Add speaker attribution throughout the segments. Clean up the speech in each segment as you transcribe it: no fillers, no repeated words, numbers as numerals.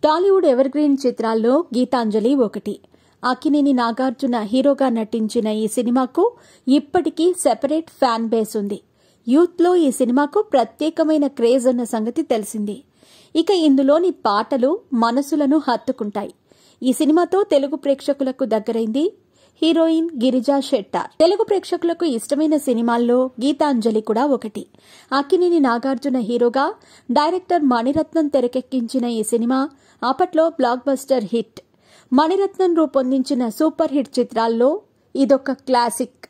Speaker 1: Tollywood ever green చిత్రాల్లో గీతాంజలి ఒకటి. అక్కినేని నాగార్జున హీరోగా నటించిన ఈ సినిమాకు ఇప్పటికీ సెపరేట్ ఫ్యాన్ బేస్ ఉంది. యూత్లో ఈ సినిమాకు ప్రత్యేకమైన క్రేజ్ ఉన్న సంగతి తెలిసింది. ఇక ఇందులోని పాటలు మనసులను హత్తుకుంటాయి. ఈ సినిమాతో తెలుగు ప్రేక్షకులకు దగ్గరైంది హీరోయిన్ గిరిజా షెట్టార్. తెలుగు ప్రేక్షకులకు ఇష్టమైన సినిమాల్లో గీతాంజలి కూడా ఒకటి. అక్కినేని నాగార్జున హీరోగా డైరెక్టర్ మణిరత్నం తెరకెక్కించిన ఈ సినిమా అప్పట్లో బ్లాక్ బస్టర్ హిట్. మణిరత్నం రూపొందించిన సూపర్ హిట్ చిత్రాల్లో ఇదొక క్లాసిక్.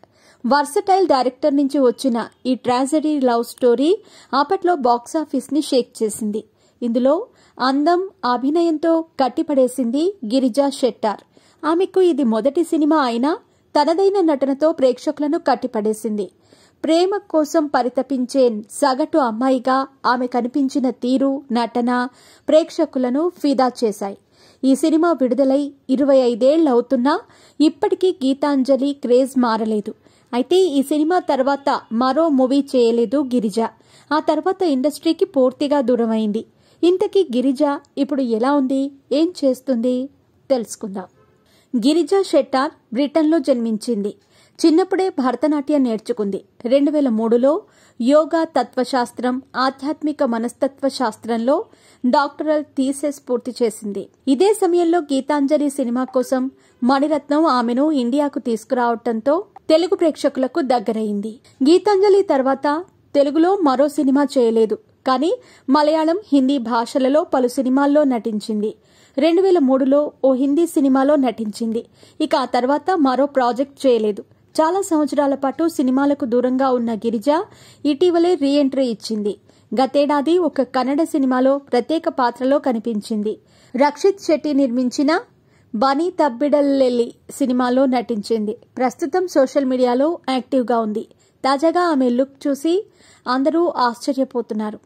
Speaker 1: వర్సటైల్ డైరెక్టర్ నుంచి వచ్చిన ఈ ట్రాజెడీ లవ్ స్టోరీ అప్పట్లో బాక్సాఫీస్ ని షేక్ చేసింది. ఇందులో అందం, అభినయంతో కట్టిపడేసింది గిరిజా షెట్టార్. ఆమెకు ఇది మొదటి సినిమా అయినా తనదైన నటనతో ప్రేక్షకులను కట్టిపడేసింది. ప్రేమ కోసం పరితపించే సగటు అమ్మాయిగా ఆమె కనిపించిన తీరు, నటన ప్రేక్షకులను ఫిదా చేశాయి. ఈ సినిమా విడుదలై 25 ఏళ్లవుతున్నా ఇప్పటికీ గీతాంజలి క్రేజ్ మారలేదు. అయితే ఈ సినిమా తర్వాత మరో మూవీ చేయలేదు గిరిజ. ఆ తర్వాత ఇండస్ట్రీకి పూర్తిగా దూరమైంది. ఇంతకీ గిరిజ ఇప్పుడు ఎలా ఉంది, ఏం చేస్తుంది తెలుసుకుందాం. గిరిజా షెట్టార్ బ్రిటన్లో జన్మించింది. చిన్నప్పుడే భరతనాట్యం నేర్చుకుంది. 2003లో యోగా తత్వశాస్త్రం, ఆధ్యాత్మిక మనస్తత్వ శాస్త్రంలో డాక్టరల్ థీసిస్ పూర్తి చేసింది. ఇదే సమయంలో గీతాంజలి సినిమా కోసం మణిరత్నం ఆమెను ఇండియాకు తీసుకురావడంతో తెలుగు ప్రేక్షకులకు దగ్గరైంది. గీతాంజలి తర్వాత తెలుగులో మరో సినిమా చేయలేదు, కానీ మలయాళం, హిందీ భాషలలో పలు సినిమాల్లో నటించింది. 2003లో ఓ హిందీ సినిమాలో నటించింది. ఇక ఆ తర్వాత మరో ప్రాజెక్ట్ చేయలేదు. చాలా సంవత్సరాల పాటు సినిమాలకు దూరంగా ఉన్న గిరిజ ఇటీవలే రీ ఎంట్రీ ఇచ్చింది. గతేడాది ఒక కన్నడ సినిమాలో ప్రత్యేక పాత్రలో కనిపించింది. రక్షిత్ శెట్టి నిర్మించిన బనీ తబ్బిడల్లెల్లి సినిమాలో నటించింది. ప్రస్తుతం సోషల్ మీడియాలో యాక్టివ్గా ఉంది. తాజాగా ఆమె లుక్ చూసి అందరూ ఆశ్చర్యపోతున్నారు.